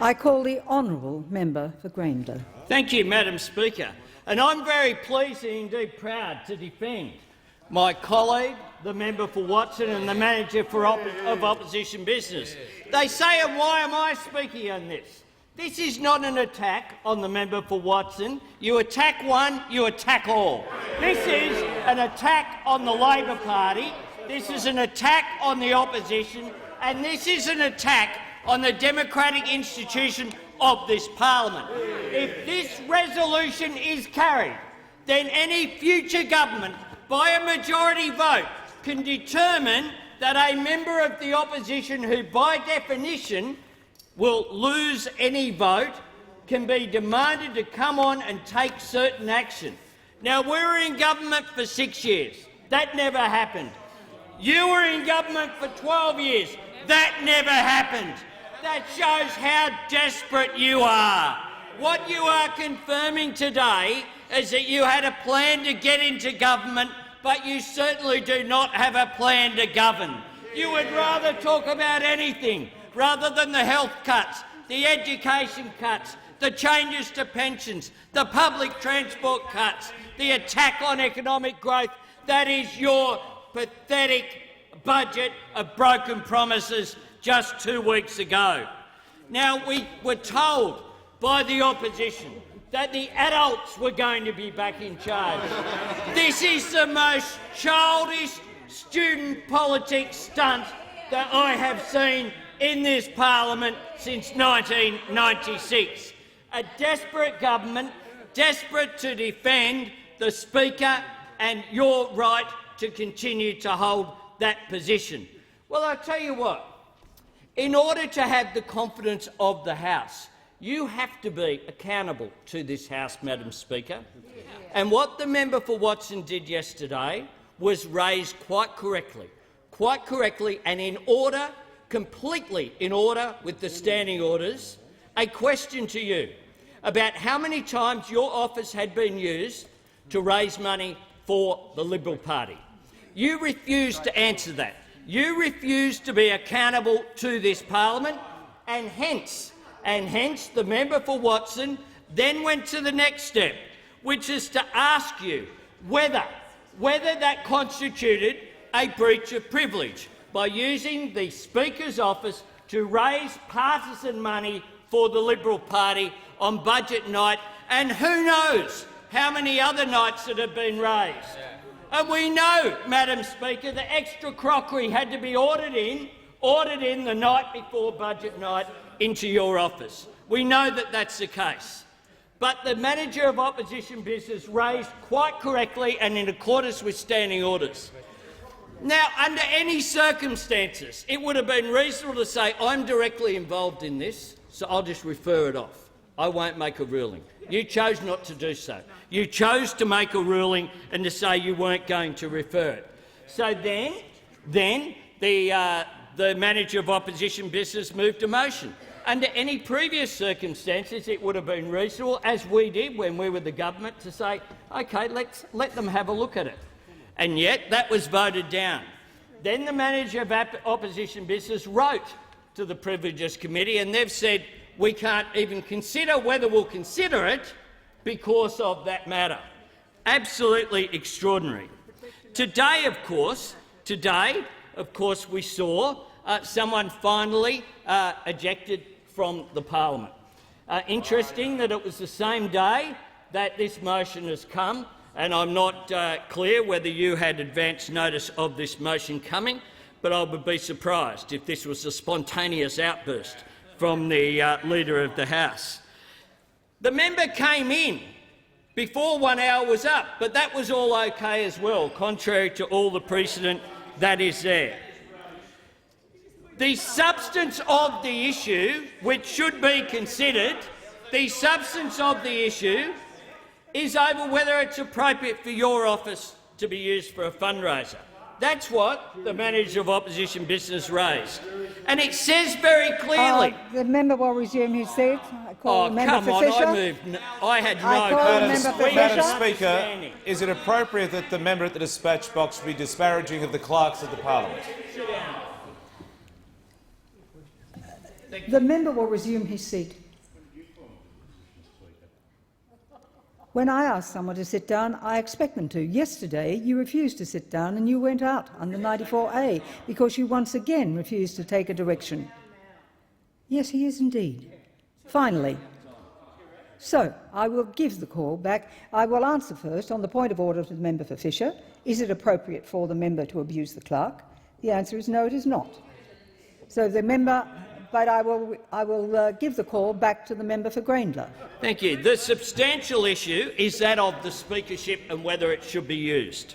I call the honourable member for Greenville. Thank you, Madam Speaker. And I'm very pleased and indeed proud to defend my colleague, the member for Watson, and the manager of opposition business. They say, and why am I speaking on this? This is not an attack on the member for Watson. You attack one, you attack all. This is an attack on the Labor Party. This is an attack on the opposition, and this is an attack on the democratic institution of this parliament. If this resolution is carried, then any future government, by a majority vote, can determine that a member of the opposition who, by definition, will lose any vote can be demanded to come on and take certain action. Now, we were in government for 6 years. That never happened. You were in government for 12 years. That never happened. That shows how desperate you are. What you are confirming today is that you had a plan to get into government, but you certainly do not have a plan to govern. You would rather talk about anything rather than the health cuts, the education cuts, the changes to pensions, the public transport cuts, the attack on economic growth. That is your pathetic budget of broken promises just 2 weeks ago. Now, we were told by the opposition that the adults were going to be back in charge. This is the most childish student politics stunt that I have seen in this parliament since 1996. A desperate government, desperate to defend the Speaker and your right to continue to hold that position. Well, I'll tell you what, in order to have the confidence of the House, you have to be accountable to this House, Madam Speaker. And what the member for Watson did yesterday was raise quite correctly and in order, completely in order with the standing orders, a question to you about how many times your office had been used to raise money for the Liberal Party. You refused to answer that. You refused to be accountable to this parliament, and hence the member for Watson then went to the next step, which is to ask you whether that constituted a breach of privilege by using the Speaker's office to raise partisan money for the Liberal Party on budget night, and who knows how many other nights that have been raised. And we know, Madam Speaker, the extra crockery had to be ordered in the night before budget night into your office. We know that that's the case. But the manager of opposition business raised quite correctly and in accordance with standing orders. Now, under any circumstances, it would have been reasonable to say, I'm directly involved in this, so I'll just refer it off. I won't make a ruling. You chose not to do so. You chose to make a ruling and to say you weren't going to refer it. So then the manager of opposition business moved a motion. Under any previous circumstances, it would have been reasonable, as we did when we were the government, to say, OK, let them have a look at it. And yet that was voted down. Then the manager of opposition business wrote to the Privileges Committee, and they've said we can't even consider whether we'll consider it because of that matter. Absolutely extraordinary. Today, of course, we saw someone finally ejected from the parliament. Interesting that it was the same day that this motion has come, and I'm not clear whether you had advance notice of this motion coming, but I would be surprised if this was a spontaneous outburst from the Leader of the House. The member came in before 1 hour was up, but that was all okay as well, contrary to all the precedent that is there. The substance of the issue, which should be considered, the substance of the issue is over whether it's appropriate for your office to be used for a fundraiser. That's what the manager of opposition business raised. And it says very clearly— the member will resume his seat. I call the member come for on, Fisher. I had Madam Speaker, is it appropriate that the member at the dispatch box be disparaging of the clerks of the parliament? The member will resume his seat. When I ask someone to sit down, I expect them to. Yesterday, you refused to sit down and you went out under 94A because you once again refused to take a direction. Yes, he is indeed. Finally. So, I will give the call back. I will answer first on the point of order to the member for Fisher. Is it appropriate for the member to abuse the clerk? The answer is no, it is not. So the member, but I will give the call back to the member for Grayndler. Thank you. The substantial issue is that of the speakership and whether it should be used.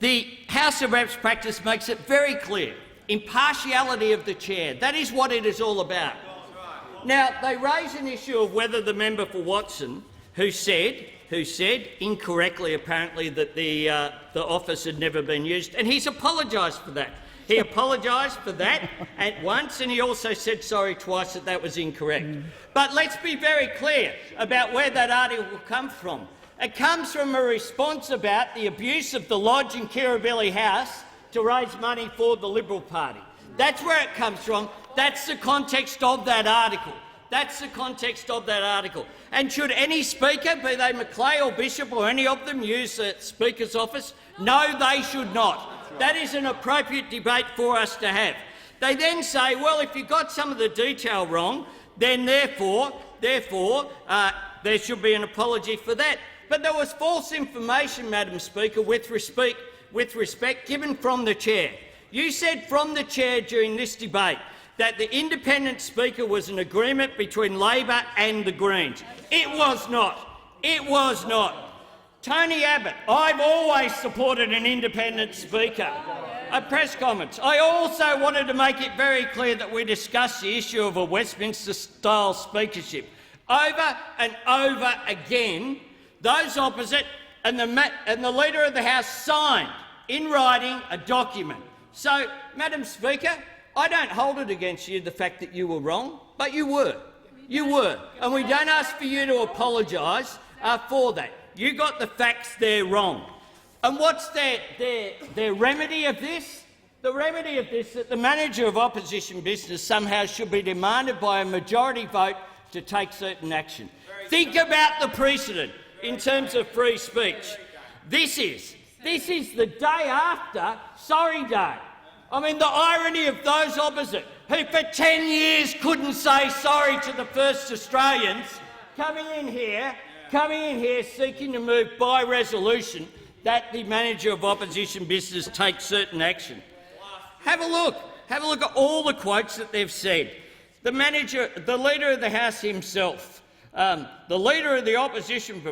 The House of Reps practice makes it very clear. Impartiality of the chair. That is what it is all about. Now, they raise an issue of whether the member for Watson, who said incorrectly apparently that the office had never been used, and he's apologised for that. He apologised for that at once, and he also said sorry twice that that was incorrect. But let's be very clear about where that article comes from. It comes from a response about the abuse of the lodge in Kirribilli House to raise money for the Liberal Party. That's where it comes from. That's the context of that article. That's the context of that article. And should any speaker, be they Macleay or Bishop or any of them, use the Speaker's office? No, they should not. That is an appropriate debate for us to have. They then say, well, if you got some of the detail wrong, then therefore there should be an apology for that. But there was false information, Madam Speaker, with respect given from the chair. You said from the chair during this debate that the independent speaker was an agreement between Labor and the Greens. It was not. It was not. Tony Abbott, I've always supported an independent speaker. Press comments. I also wanted to make it very clear that we discussed the issue of a Westminster-style speakership. Over and over again, those opposite and the Leader of the House signed in writing a document. So, Madam Speaker, I don't hold it against you, the fact that you were wrong, but you were. You were. And we don't ask for you to apologise for that. You got the facts there wrong. And what's their remedy of this? The remedy of this is that the manager of opposition business somehow should be demanded by a majority vote to take certain action. Think about the precedent in terms of free speech. This is the day after Sorry Day. I mean, the irony of those opposite, who for 10 years couldn't say sorry to the first Australians, coming in here seeking to move by resolution that the manager of opposition business take certain action. Have a look at all the quotes that they've said. The Leader of the House himself, the Leader of the Opposition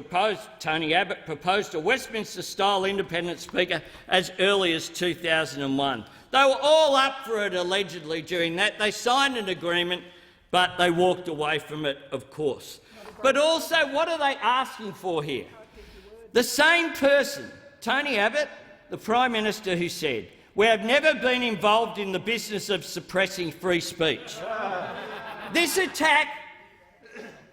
Tony Abbott, proposed a Westminster-style independent speaker as early as 2001. They were all up for it, allegedly, during that. They signed an agreement, but they walked away from it, of course. But also, what are they asking for here? The same person, Tony Abbott, the Prime Minister, who said, "We have never been involved in the business of suppressing free speech." This attack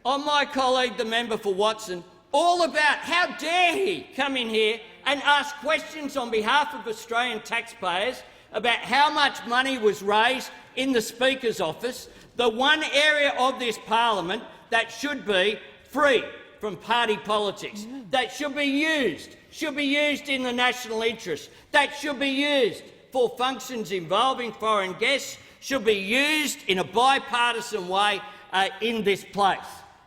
on my colleague, the member for Watson, all about how dare he come in here and ask questions on behalf of Australian taxpayers about how much money was raised in the Speaker's office, the one area of this parliament that should be free from party politics, that should be used in the national interest, that should be used for functions involving foreign guests, should be used in a bipartisan way in this place.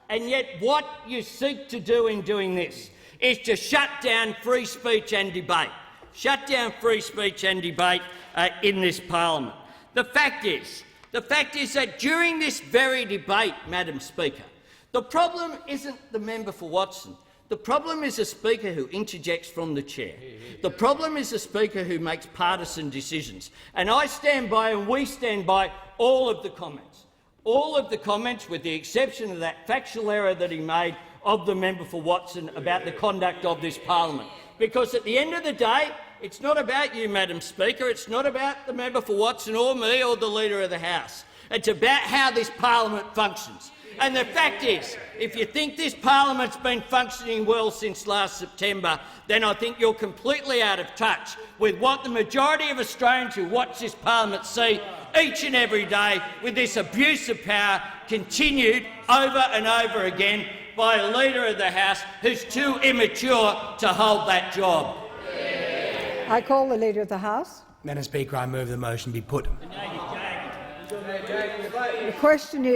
And yet what you seek to do in doing this is to shut down free speech and debate. Shut down free speech and debate in this parliament. The fact is that during this very debate, Madam Speaker, the problem isn't the member for Watson. The problem is a speaker who interjects from the chair. The problem is a speaker who makes partisan decisions. And I stand by, and we stand by, all of the comments. All of the comments, with the exception of that factual error that he made of the member for Watson about the conduct of this parliament. Because at the end of the day, it's not about you, Madam Speaker. It's not about the member for Watson or me or the Leader of the House. It's about how this parliament functions. And the fact is, if you think this parliament's been functioning well since last September, then I think you're completely out of touch with what the majority of Australians who watch this parliament see each and every day with this abuse of power continued over and over again by a Leader of the House who's too immature to hold that job. I call the Leader of the House. Madam Speaker, I move the motion be put. The question is